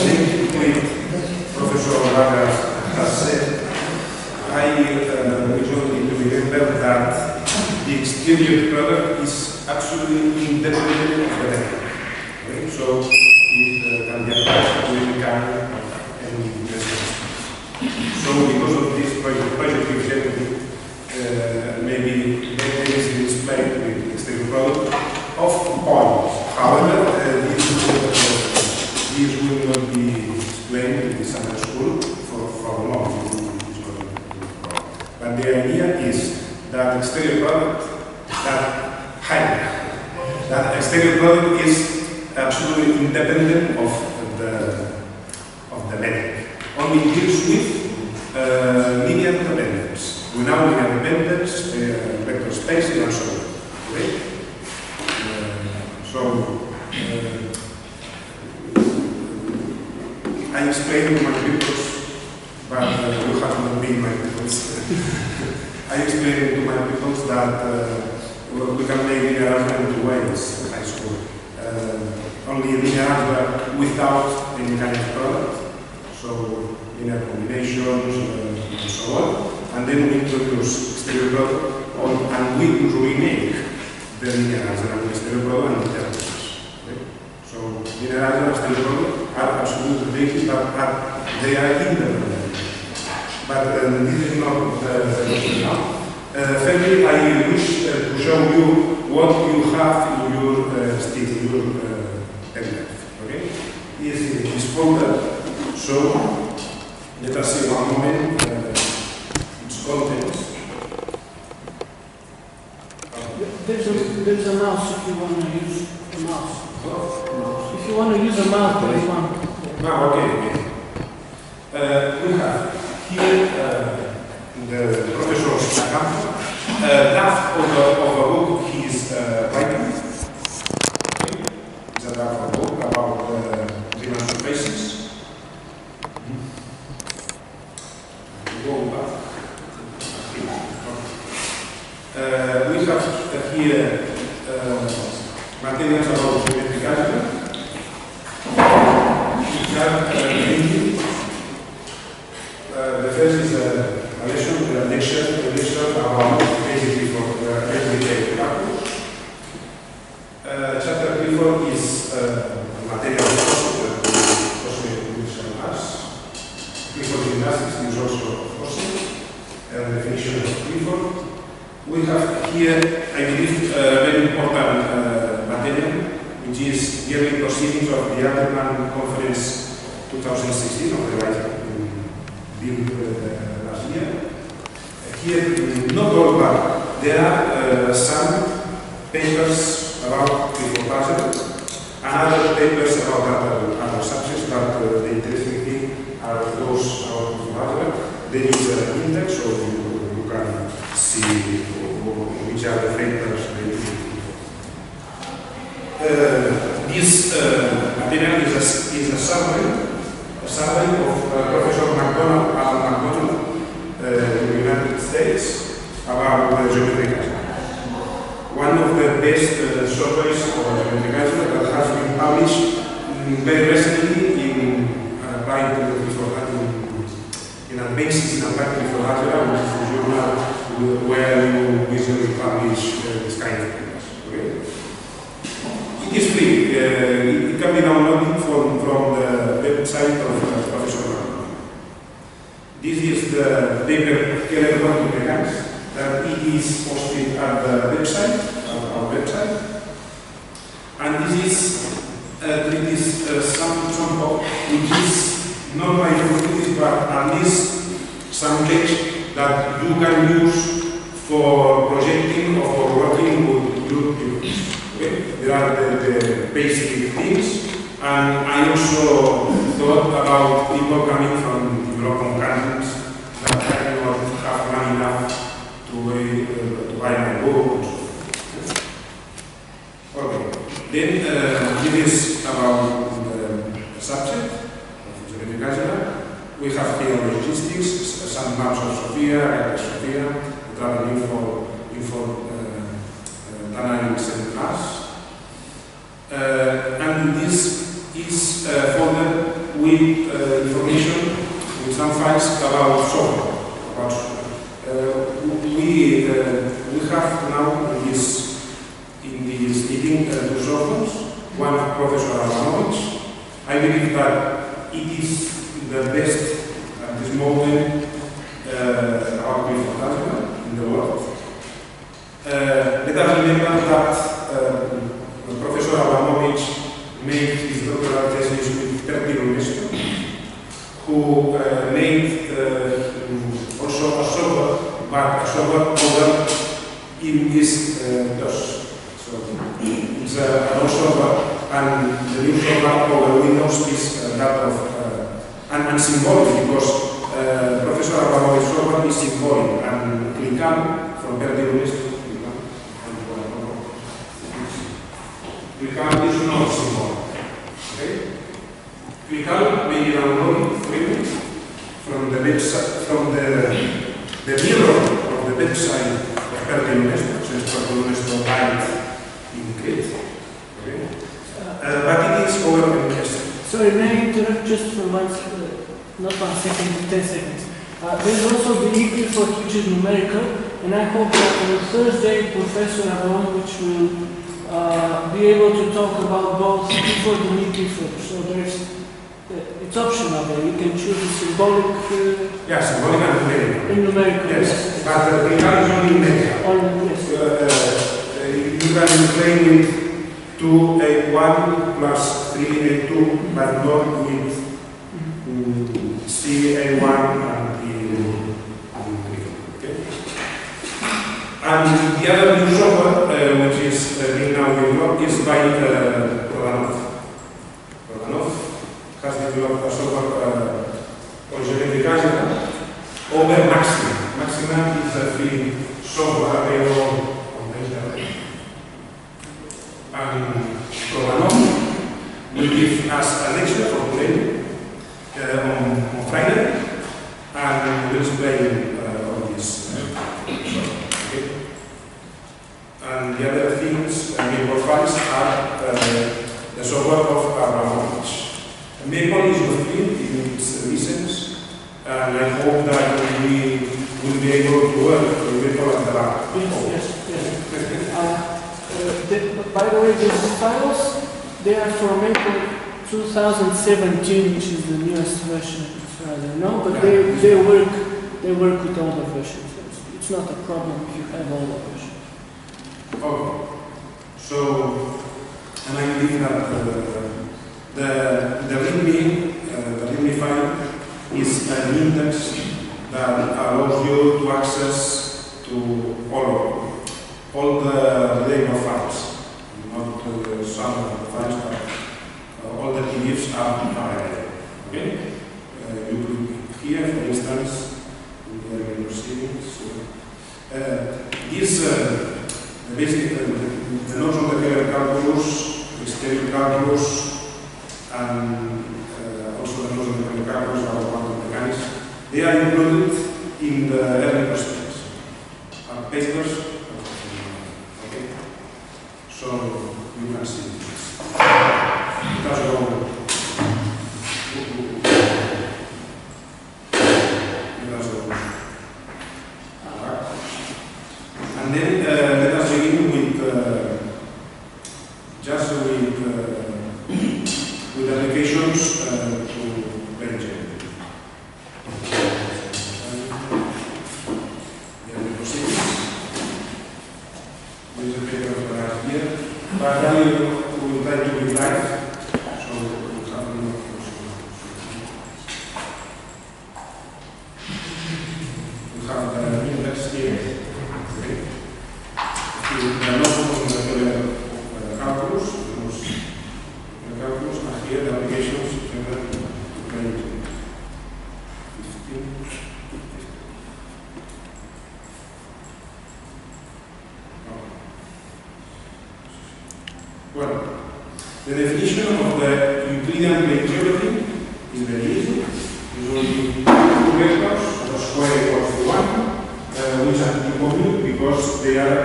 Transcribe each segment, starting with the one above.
linked with Professor Raga has said, I usually remember that the exterior product is absolutely independent of the metal. Okay? So it can be attached to any kind of any resistance. So because of this projective geometry, maybe there is an explained with exterior product of points. However, this will not be explained in the summer school for long. But the idea is that exterior product, that exterior product is absolutely independent of the metal. Only deals with linear dependence. Without linear dependence, vector space and so on. Okay? I explained to my pupils, but you have not been my pupils. I explained to my pupils that we can make linear algebra in two ways in high school. Only linear algebra without any kind of product, so linear combinations and so on. And then we introduce exterior product, and we remake the linear algebra and exterior product and the terms. Okay? So linear algebra and exterior product are absolute bases, but they are independent. But this is not the question now. Thirdly, I wish to show you what you have in your stick, your pen. Okay? Is in this folder. So let us see one moment its contents. There's a mouse if you want to use a mouse. If you want to use a mouse, there is one. Okay. We have here the professor's account, draft of a book he is writing. It's a draft of a book about Riemann surfaces. Go back. We have here materials about geometric algebra. We have the first is a lecture about basically for everyday calculus. Chapter 3 is material associated mass. Clifford gymnastics is also fossil, and definition of Clifford. We have here, I believe, a very important material, which is yearly proceedings of the Algebra Conference 2016 of the right last year. Here, not all, but there are some papers about Clifford algebra and other papers about other subjects, but the interesting thing are those about Clifford algebra. There is an index, so you can see which are the papers they this material is a summary of Professor McDonald in the United States about geometric algebra. One of the best surveys of geometric algebra that has been published very recently in applied Clifford in Advances in Applied Clifford Algebra, which is a journal where you usually publish this kind of papers. Okay? It is free. It can be downloaded from the website of Professor McDonald. This is the paper Keller mechanics that it is posted at the website, our website. And this is some book which is not by faculty, but at least some text that you can use for projecting or for working with your pupils. Okay? There are the basic things, and I also thought about people coming from European countries that cannot have money enough to buy my book. Okay. Then it is about the subject of geometric algebra. We have here logistics, some maps of Sofia, Sofia, travel info dynamics and mass. And this is folder with information, with some files about software. We have now in this meeting two softwares. One, Professor Abramovich. I believe that it is the best at this moment algorithm for algebra in the world. Let us remember that Professor Abramovich made his doctoral thesis with Dracula, who made also a software, but a software model in this DOS. So it's an software, and the new software over Windows is that of and symbolic, because Professor Abramovich's software is symbolic, and Clickam from Dracula Clickam is not symbolic. Okay? Clickam may be downloaded freely from the website, from the mirror of the website of Perdilunesto, so it's Perdilunesto Light in Crete. Okay? But it is over the question. Sorry, may I interrupt just for not 1 second, 10 seconds. There's also the ePrefort, which is numerical, and I hope that on Thursday, Professor Abramovich will be able to talk about both ePrefort and ePrefort. So it's optional there. You can choose a symbolic. Yes, symbolic and numerical. And numerical. Yes, but the Clickam is only numerical. Yes. You can play with 2A1 plus 3A2, but not with CA1 and okay? And the other new software, which is being now developed, is by Rodanov. Rodanov has developed a software called geometric algebra over Maxima. Maxima is a free software available on the internet. And Rodanov will give us a lecture for today on Friday, and we'll explain all this. Okay? And the other things, Maple files are the software of Abramovich. Maple is not clean in its license, and I hope that we will be able to work with Maple at the lab. Yes. By the way, these files, they are for Maple 2017, which is the newest version, as far as I know, but they work with all the versions. It's not a problem if you have all the versions. Okay. So, and I believe that the README file is an index that allows you to access to all the label files, not some of the files, but all the PDFs are available. Okay? You click here, for instance, in the proceedings. Basically, the notes on the Taylor calculus, the stereo calculus, and also the notes on the Taylor calculus about quantum mechanics, they are included in the early proceedings. Papers. Okay? So you can see this. Let's go. And then let us begin with applications to brain gene. There's a paper for us here, but now we will try to be live. So we'll have a look. We have the index here. Okay. The notes on the calculus, and here the applications to brain gene. 15. Well, the definition of the Euclidean plane geometry is very easy. Usually two vectors, the square equals to 1, which are incompute because they are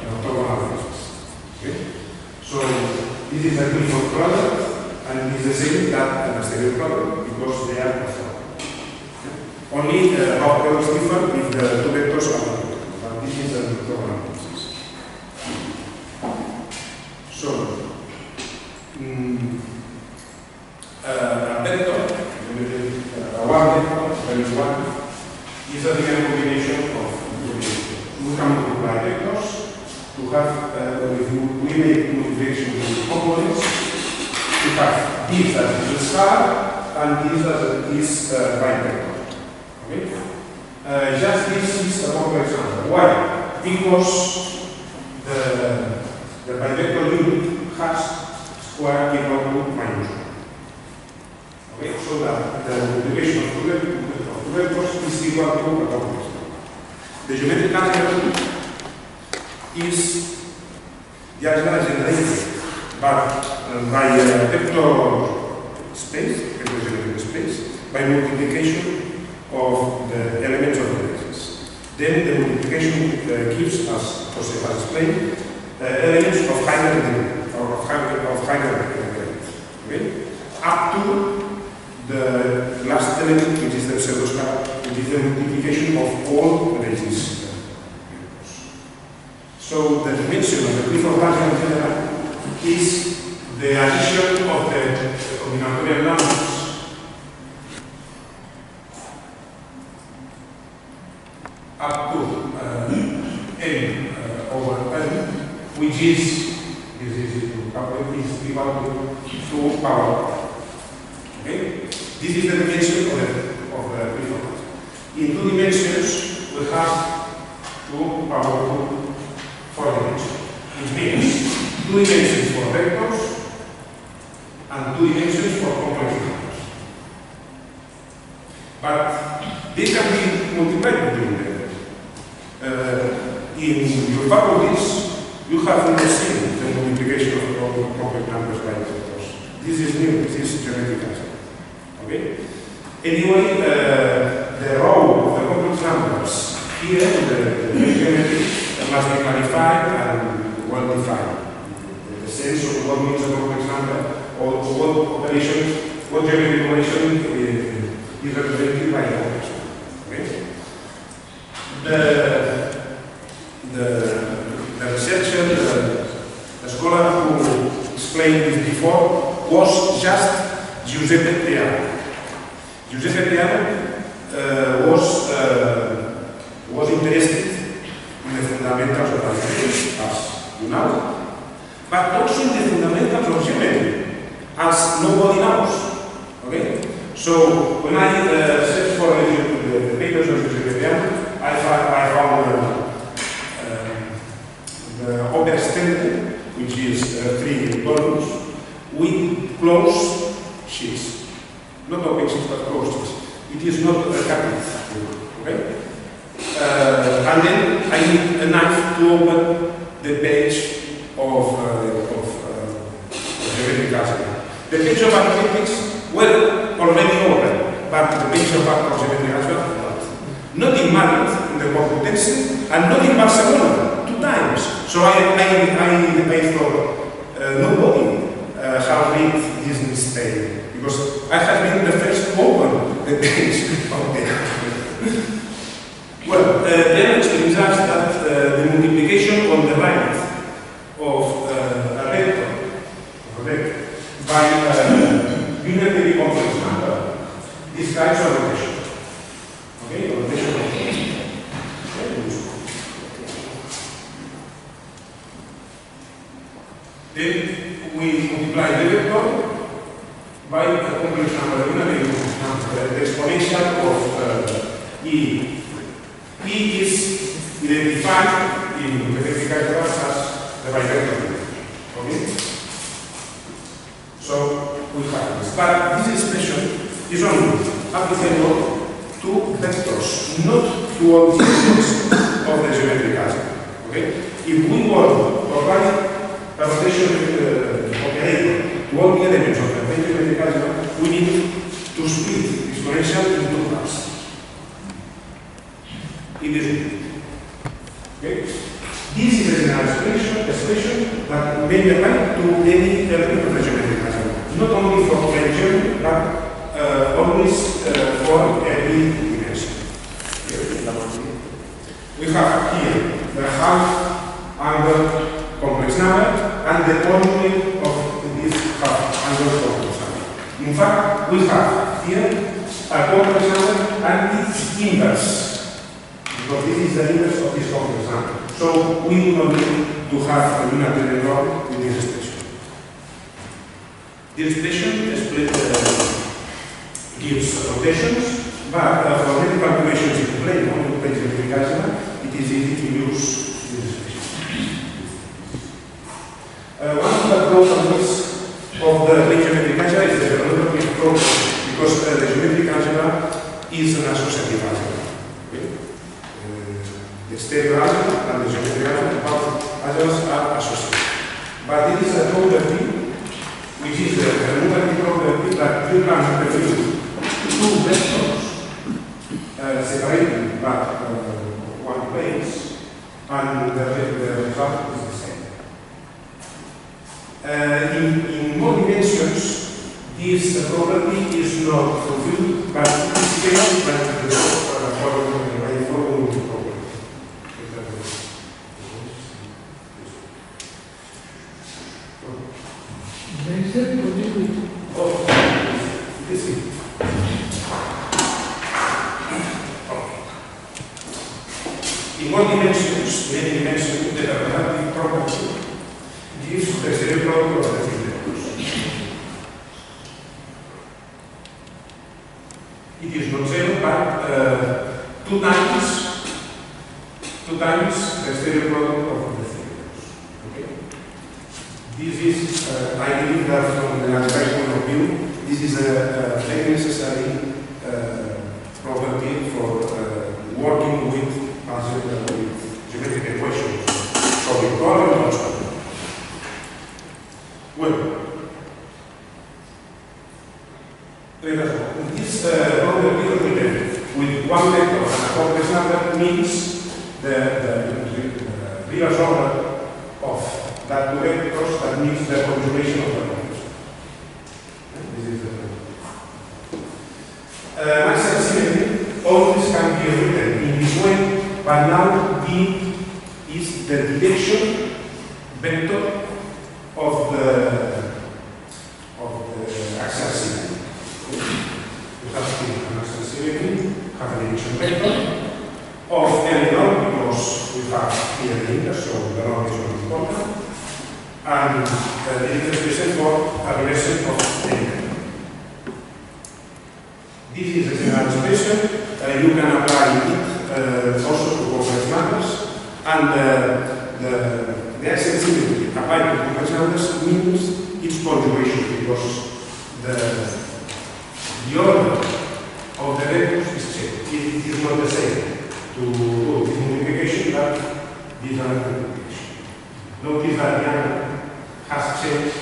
orthogonal faces. Okay? So this is a Clifford product, and and it is the same that an stereo product because they are orthogonal. Only how products differ if the two vectors are not orthogonal, but this is an orthogonal process. So, a vector, one vector, value 1, is a linear combination of we can multiply vectors to have, if we make multiplication with components, we have this as is a star and this as is by vector. Okay? Just this is a complex number. Why? Because the bivector unit has square equal to minus 1. Okay? So that the multiplication of two vectors is equal to a complex number. The geometric algebra is the algebra generated by a vector space, vector geometric space, by multiplication of the elements of the basis. Then the multiplication gives us, Jose has explained, elements of higher degree, or of higher degree. Okay? Up to the last element, which is the pseudostar, which is the multiplication of all the bases. So the dimension of the Clifford algebra in general is the addition of the combinatorial numbers up to n over n, which is equal to 2 power. Okay? This is the dimension of the Clifford. In 2 dimensions, we have 2 power 2 4 dimensions. It means 2 dimensions for vectors and 2 dimensions for complex numbers. But they can be multiplied between them. In your faculties, you have not seen the multiplication of complex numbers by vectors. This is new, this is geometric algebra. Okay? Anyway, the role of the complex numbers here in the geometry must be clarified and well defined. The sense of what means a complex number, or what operation, what geometric operation is represented by a complex number. Okay? The researcher, the scholar who explained this before, was just Giuseppe Piano. Giuseppe Piano was interested in the fundamentals of algebra, as you know, but also in the fundamentals of geometry, as nobody knows. Okay? So when I searched for the papers of Giuseppe Piano, I found the Oberstente, which is 3 volumes, with closed sheets. Not open sheets, but closed sheets. It is not a capital. Okay? And then I need a knife to open the page of geometric algebra. The page of arithmetics, well, already open, but the page of geometric algebra, not in Madrid, in the Complutense, and not in Barcelona, 2 times. So I thought, nobody has read this in Spain, because I have been the first to open the page of the Well, then explains us that the multiplication on the right of a vector by a unitary complex number describes a rotation. Okay, a rotation. Then we multiply the vector by a complex number, a unitary complex number, the exponential of E. E is identified in geometric algebra as the bivector. Okay? So we have this. But this expression is only applicable to vectors, not to all the elements of the geometric algebra. Okay? If we want to apply a rotation operator to all the elements of the geometric algebra, we need to split exponential into 2 parts. It is okay. This is a general expression that may apply to any element of the geometric algebra, not only for Belgium, but always for every dimension. We have here the half-angle complex number and the polynomial of this half-angle complex number. In fact, we have here a complex number and its inverse, because this is the inverse of this complex number. So we do not need to have a unitary rod with this expression. This expression gives rotations, but for many calculations in plane on the geometric algebra, it is easy to use this expression. One of the problems of the geometric algebra is the development problem, because the geometric algebra is an associative algebra. Okay? The stereo algebra and the geometric algebra, both algebras are associative. But it is a property which is the removable property that you can reduce two vectors separated by one place, and the result is the same. In more dimensions, this property is not fulfilled, but it is scaled by the following property. This is. In one dimensions, many dimensions, the relative property gives the stereo product of the vectors. It is not zero, but two times the stereo product of the vectors. Okay? This is, I believe that from the abstract point of view, this is a very necessary property for working with geometric equations, solving problems, or solving. Well, this property with one vector and a complex number means the real order of that two vectors, that means the conjugation of the vectors. This is the Maxwell symmetry always can be written in this way. But now B is the direction vector of the axial symmetry. We have an axial symmetry, have a direction vector of any norm, because we have here the inter, so the norm is not important, and the interpretation for a relation of any. This is a general expression. You can apply it also to complex numbers, and the axial symmetry applied to complex numbers means its conjugation, because the order of the vectors is changed. It is not the same to do this multiplication, but this other multiplication. Notice that the other has changed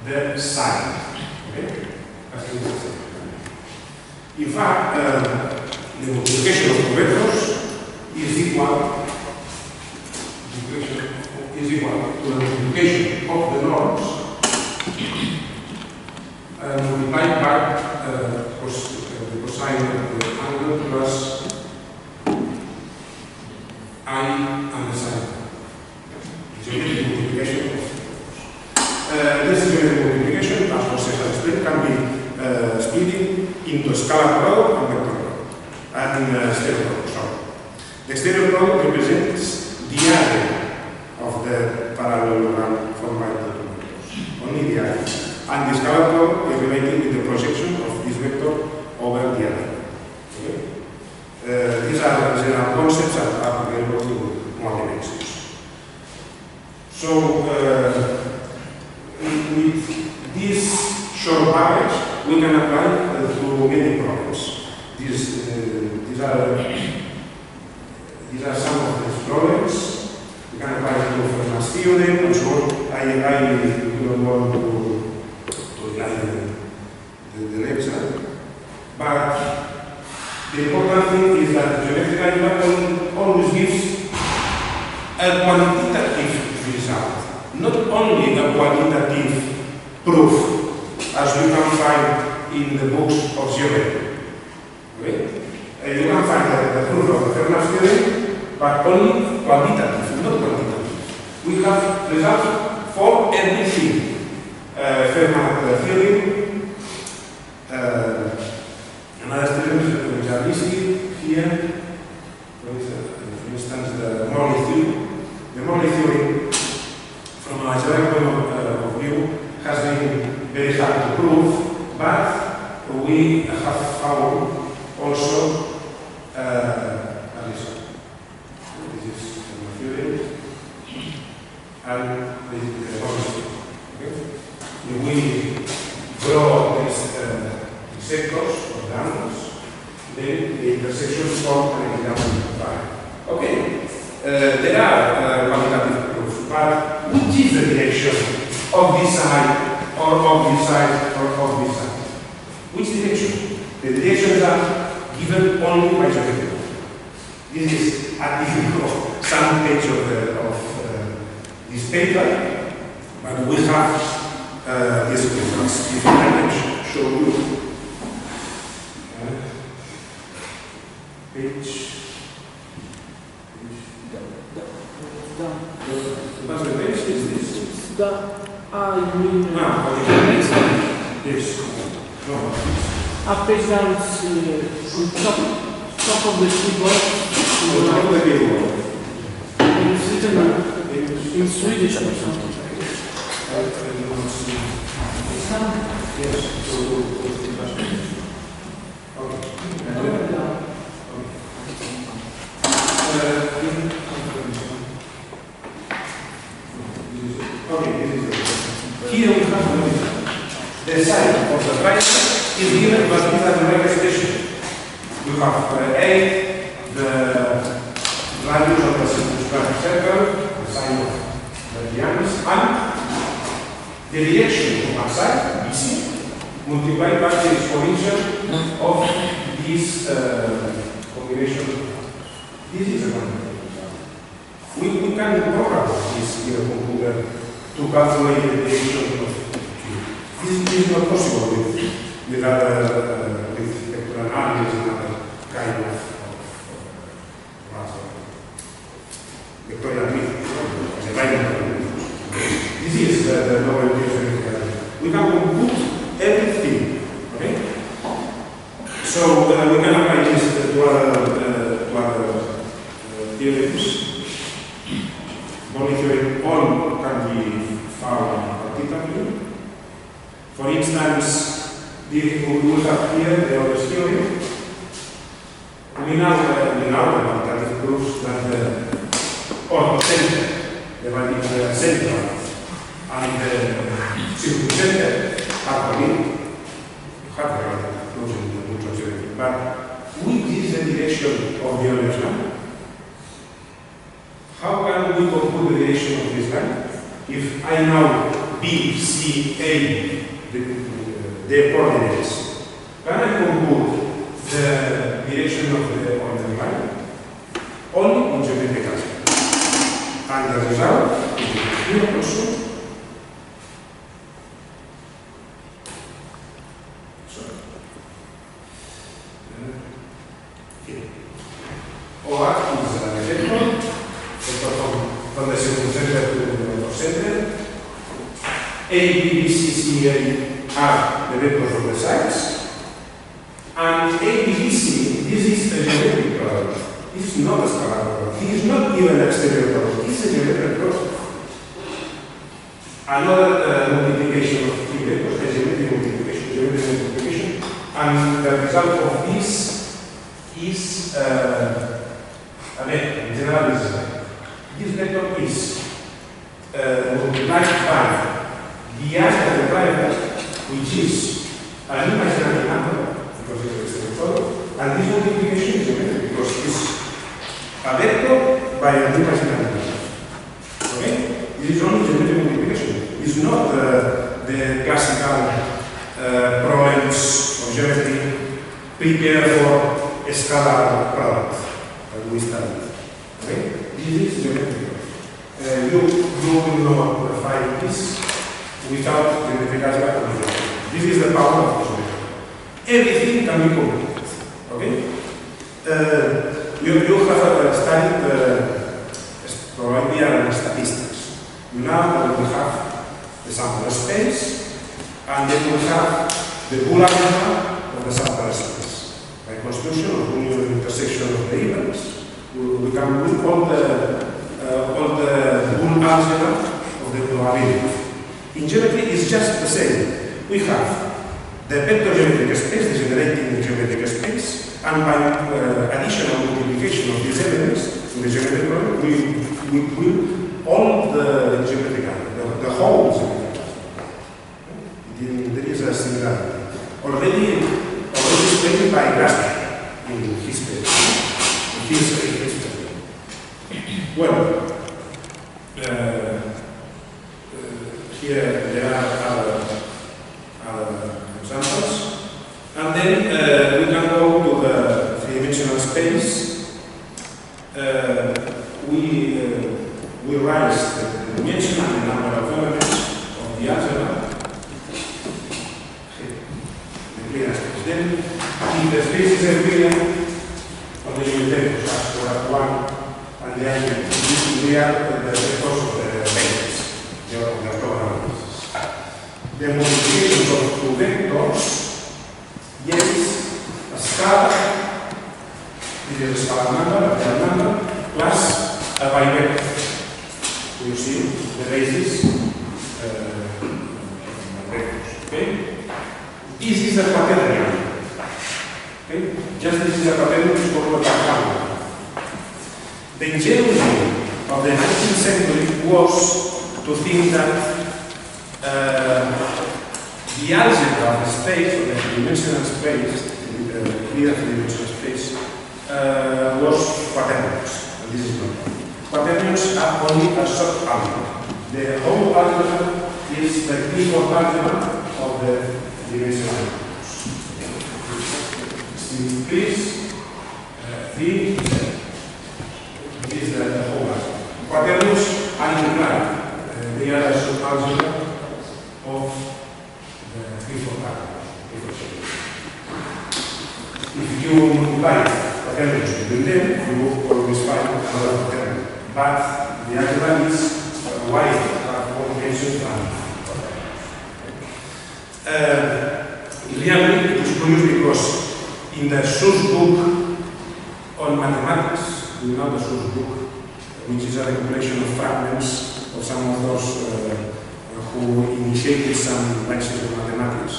the sign. Okay? Has changed the sign. In fact, the multiplication of the vectors is equal to the multiplication of the norms multiplied by the cosine of the angle plus I and the sine. Geometric multiplication of vectors. This geometric multiplication, as was explained, can be split into scalar product and vector product, and stereo product. Sorry. The stereo product represents the area of the parallelogram formed by the two vectors, only the area. And the scalar product is related with the projection of this vector over the area. Okay? These are general concepts that are available to more dimensions. So, with this short package, we can apply to many problems. These are some of these problems. We can apply to Fermat's theorem and so on. I don't want to line the lecture. But the important thing is that the geometric algebra always gives a quantitative result, not only a quantitative proof, as you can find in the books of geometry. Okay? You can find the proof of the Fermat's theorem, but only quantitative, not quantitative. We have results for everything. Fermat theorem, another theorem which are listed here, for instance, the Morley theorem. The Morley theorem, from an algebraic point of view, has been very hard to prove, but we have found also this is the theorem, and this is the Morley theorem. Okay? If we draw these sectors or diamonds, then the intersections form an example line. Okay, there are quantitative proofs, but which is the direction of this side, or of this side, or of this side? Which direction? The directions are given only by geometry. This is at the end of some page of this paper, but we have this difference. If I can show you page. What's the page? Is this? You mean Yes. No. Up, page down, it's top of the keyboard. And it's written in Swedish or something. Yes. Here we have the side of the triangle is given by the representation. You have A, the values of the circle, the sign of the diamonds, and the direction of one side, BC, multiplied by the exponential of this combination. This is a quantity. We can program this in a computer to calculate the direction of this is not possible with other with vector analysis and other kind of vectorial methods. This is the novelty of vectorial. We can compute everything. Okay? So we can apply this to other theorems. Only theorem all can be found quantitatively. For instance, we have here the other theorem. We now the quantitative proofs that the center, the central, and the circumcenter are connected. But which is the direction of the other line? How can we compute the direction of this line? If I know B, C, A, the coordinates, can I compute the direction of the line? Only in geometric algebra. And the result is here also. OR is a vector from the circumcenter to the center. A, B, B, C, C, A are the vectors of the sides. And A, B, B, C, this is a geometric product. This is not a scalar product. This is not even an exterior product. This is a geometric product. Another multiplication of three vectors, a geometric multiplication, and the result of this is a vector. In general, is a vector. This vector is multiplied by the area of the triangle, which is an imaginary number, because it's a vector, and this multiplication is geometric, because it's a vector by an imaginary number. Okay? This is only geometric multiplication. It's not the classical problems of geometry prepare for a scalar product that we studied. Okay? This is geometric. You will not find this without geometric algebra. This is the power of this method. Everything can be computed. Okay? You have studied probability and statistics. Now we have the sample space, and then we have the Boole algebra of the sample space. By construction of union intersection of the events, we can do all the Boole algebra of the probability. In geometry, it's just the same. We have the vector geometric space, the generating geometric space, and by additional multiplication of these elements in the geometric problem, we will all the geometric algebra, the whole geometric algebra. There is a similarity. Already explained by Dracula in his paper. Well, here there are other examples. And then we can go to the three-dimensional space. We raise the dimension and the number of elements of the algebra. Then, if the space is Euclidean, on the Unitarian for 1, and then we are the vectors of the vectors, the orthogonal. The multiplication of two vectors yes, a scalar, this is a scalar number, a real number, plus a bivector. You see the basis vectors. Okay? This is a quaternion. Okay? Just this is a quaternion which is called a Dracula. The ingenuity of the 19th century was to think that the algebra of the space, or the three-dimensional space, clear three-dimensional space, was quaternions. And this is not. Quaternions are only a sub-algebra. The whole algebra is the Clifford algebra of the dimensional algebras. Please, this is the whole algebra. Quaternions are implied. They are a sub-algebra of the Clifford algebra. If you multiply quaternions between them, you will always find another quaternion. But the algebra is wide, more dimensions than really, it was curious because in the source book on mathematics, you know the source book, which is a recompilation of fragments of some of those who initiated some branches of mathematics.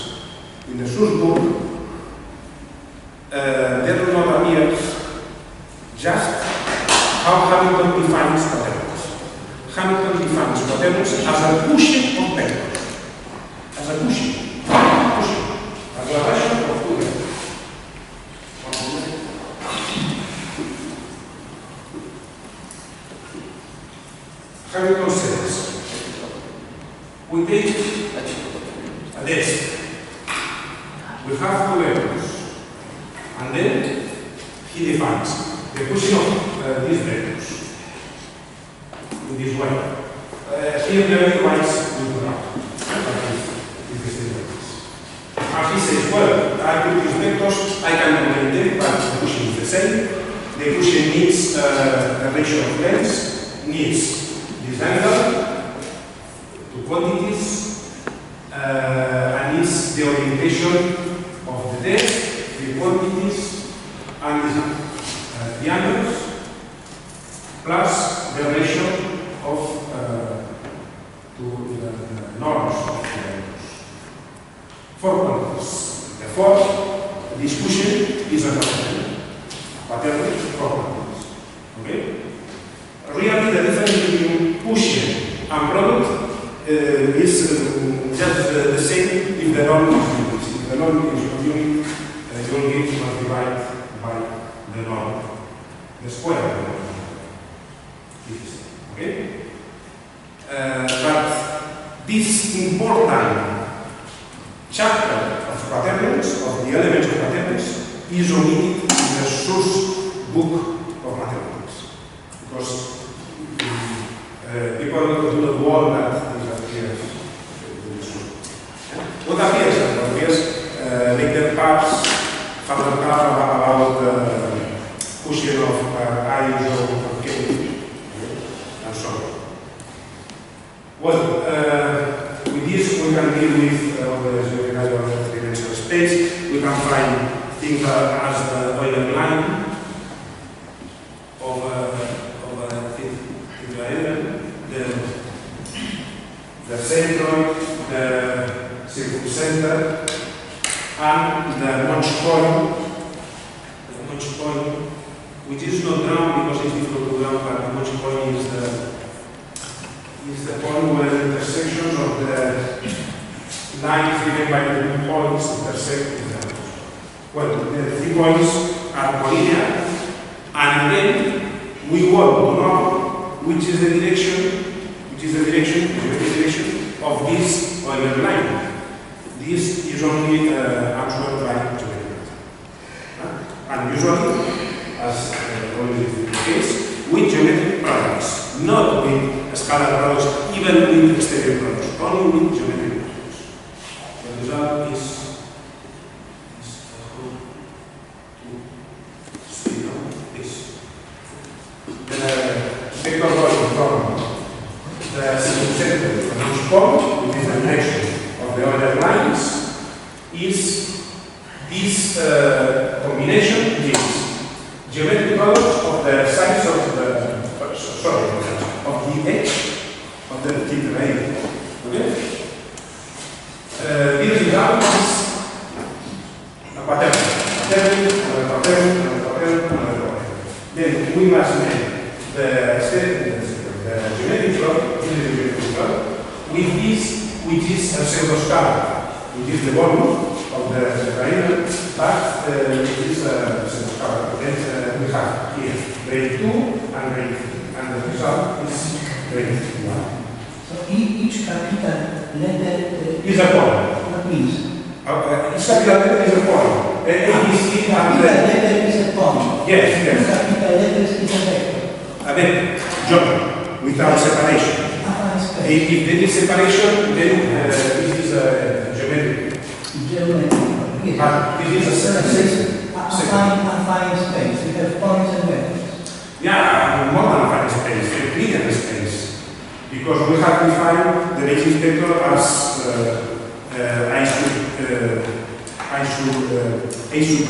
In the source book, there do not appear just how Hamilton defines quaternions. Hamilton defines quaternions as a Gaussian of vectors. As a Gaussian. As a relation of two vectors. Hamilton says, we take a desk. We have two vectors. And then he defines the Gaussian of these vectors in this way. Here the writes with the and he says, well, I put these vectors, I can obtain them, but the Gaussian is the same. The Gaussian needs the ratio of lengths, needs this angle, two quantities, and needs the orientation of the desk, the quantities, and the angles, plus the ratio of to the norms of the angles. 4 quantities. Therefore, this Gaussian is a quaternion. Quaternion, 4 quantities. Okay? Really, the difference between Gaussian and product is just the same if the norm is unique. If the norm is unique, you only must divide by the norm, the square of the norm. Okay? But this important chapter of quaternions, of the elements of quaternions, is omitted in the source book of mathematics. Because people do not want that this appears in the source. What appears you can find things as the Euler line of the centroid, the circumcenter, and the notch point, which is not drawn because it's difficult to draw, but the notch point is the point where the intersections of the lines given by the two points intersect with them. Well, the 3 points are collinear, and again we want to know which is the direction of this Euler line. This is only absolute line geometry. And usually, as always is the case, with geometric products, not with scalar products, even with stereo products, only with geometric products. The result is this. The vector volume from the circumcenter from each point, which is the direction of the Euler lines, is this combination is geometric products of the sides of the edge of the tetrahedron. Okay? This result is a pattern. Then we must make the geometric product with this, which is a pseudoscalar, which is the volume of the tetrahedron, but it is a pseudoscalar. Then we have here grade 2 and grade 3, and the result is grade 1. So each capital letter is a point. What means? Each capital letter is a point. ABC Capital letter is a point. Yes. Capital letters is a vector. A vector, geometry, without separation. If there is separation, then this is a geometry. Yes. But this is a affine space. We have points and vectors. Yeah, more than affine space, Euclidean space. Because we have defined the basis vector as a sub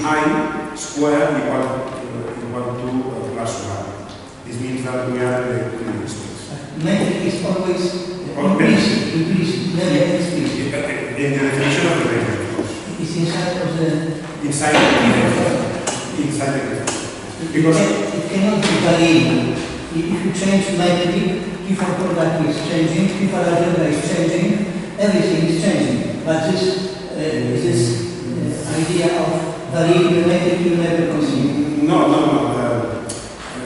I square equal to plus 1. This means that we are in the Euclidean space. Metric is always increasing, never decreasing. In the definition of the vector, of course. It's inside of the... Inside the vector. Because it cannot be variable. If you change metric, if our product is changing, if our algebra is changing, everything is changing. But this idea of variable metric you never consider. No.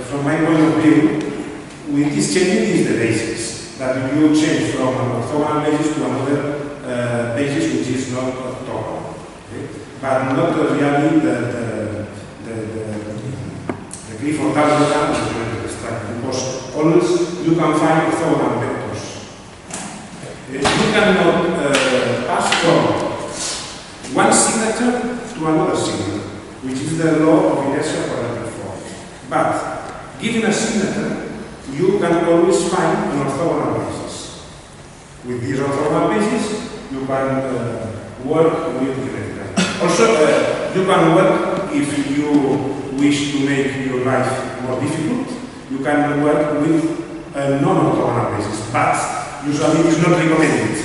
From my point of view, with this changing is the basis. That you change from an orthogonal basis to another basis which is not orthogonal. Okay? But not really the Clifford algebra is geometric structure, because always you can find orthogonal vectors. You cannot pass from one signature to another signature, which is the law of inertia quadratic form. But given a signature, you can always find an orthogonal basis. With this orthogonal basis, you can work with geometry. Also, you can work if you wish to make your life more difficult. You can work with a non-orthogonal basis, but usually it is not recommended,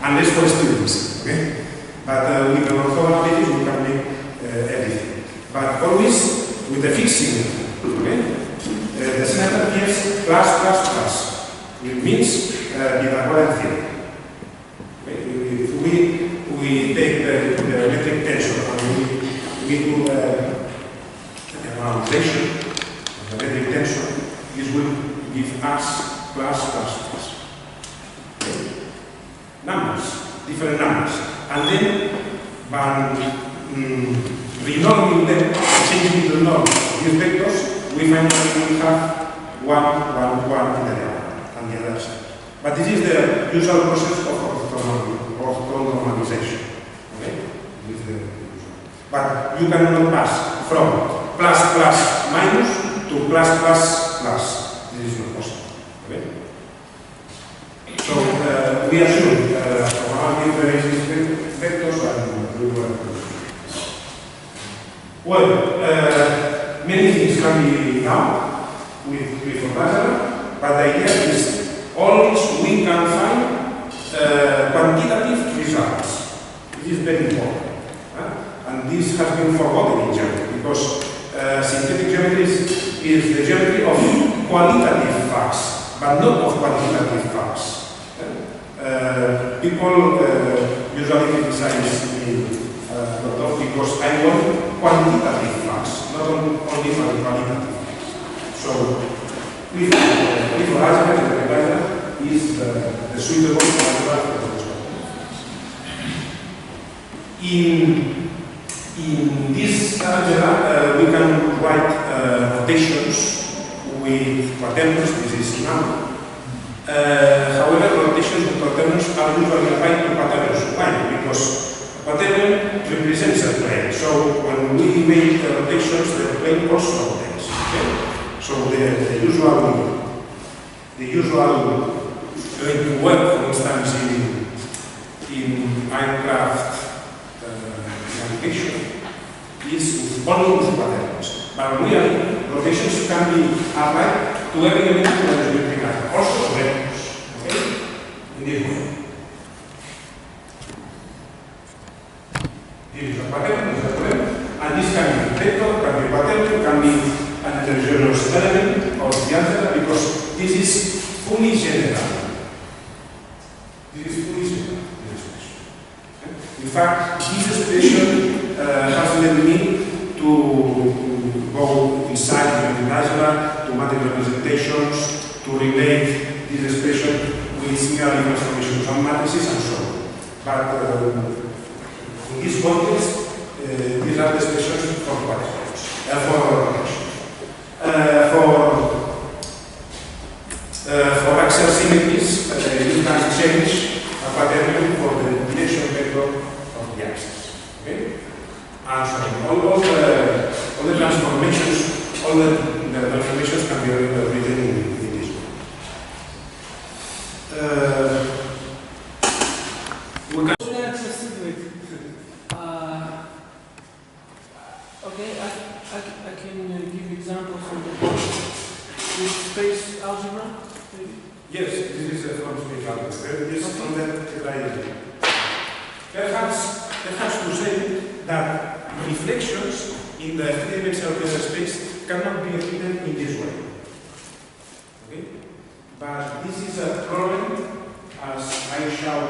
unless for students. Okay? But with an orthogonal basis, you can make everything. But always with a fixed signature. Okay? The signature is plus. It means Pythagorean theorem. Okay? If we take the metric tensor and we do normalization of the metric tensor, this will give us plus. Okay? Numbers, different numbers. And then by renorming them, changing the norm of these vectors, we find that we have 1 in the other and the other side. But this is the usual process of orthonormalization. Okay? This is the usual. But you cannot pass from plus minus to plus. This is not possible. Okay? So we assume orthogonality of the basis vectors and we work with. Well, many things can be done with algebra, but the idea is always we can find quantitative results. This is very important. And this has been forgotten in geometry because synthetic geometry is the geometry of qualitative facts, but not of quantitative facts. People usually criticize me because I want quantitative facts, not only qualitative facts. So, with algebra is the suitable algebra for this one. In this algebra, we can write rotations with quaternions. This is now. However, rotations with quaternions are usually applied to quaternions. Why? Because a quaternion represents a plane. So when we make the rotations, the plane also rotates. Okay? So the usual going to work, for instance, in aircraft navigation is only with quaternions. But really, rotations can be applied to every element of the geometric algebra, also vectors. Okay? In this way. This is a quaternion, this is a quaternion, and this can be vector, can be quaternion, can be an heterogeneous element of the algebra, because this is fully general. This is fully general, this expression. In fact, this expression has led me to go inside the algebra, to mathematical representations, to relate this expression with similar transformations and matrices and so on. But in this context, these are the expressions for quaternions, for axial symmetries, you can change a quaternion for the dimension vector of the axis. Okay? And so all the transformations, can be written in this way. We can okay, I can give examples from the book with space algebra. Maybe? Yes, this is from space algebra. This is from the idea. Perhaps to say that reflections in the three-dimensional Euler space cannot be written in this way. Okay? But this is a problem, as I shall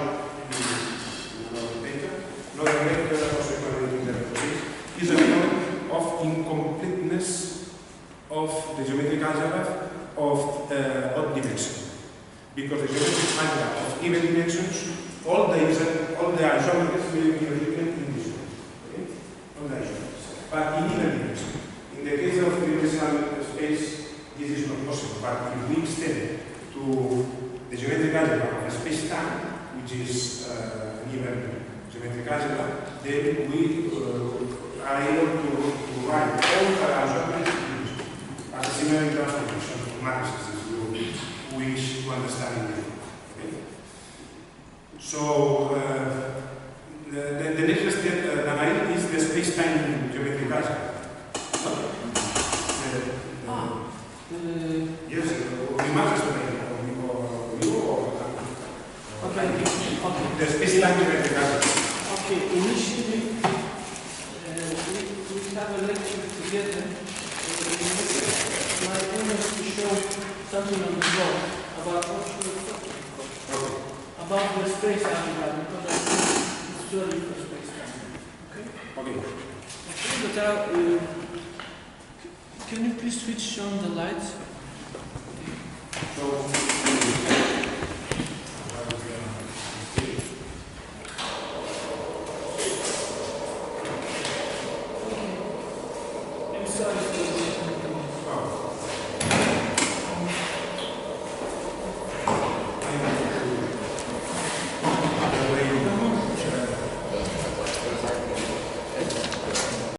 later. Not a regular consequence in the space. Is a problem of incompleteness of the geometric algebra of odd dimension. Because the geometric algebra of even dimensions, all the isometries will be written in this way. Okay? All the isometries. But in even dimension. In the case of three-dimensional space, this is not possible. But if we extend to the geometric algebra of space-time, which is an even geometric algebra, then we are able to write all the isometries as a similar transformation of matrices, if you wish to understand it. Okay? So, the next step is the space-time geometric algebra. Yes, we must explain okay. The space-time geometric algebra. Okay, initially we have a lecture together. My aim is to show something on the board about about the space algebra, because I think it's really for space time. Okay? Okay, but can you please switch on the lights? So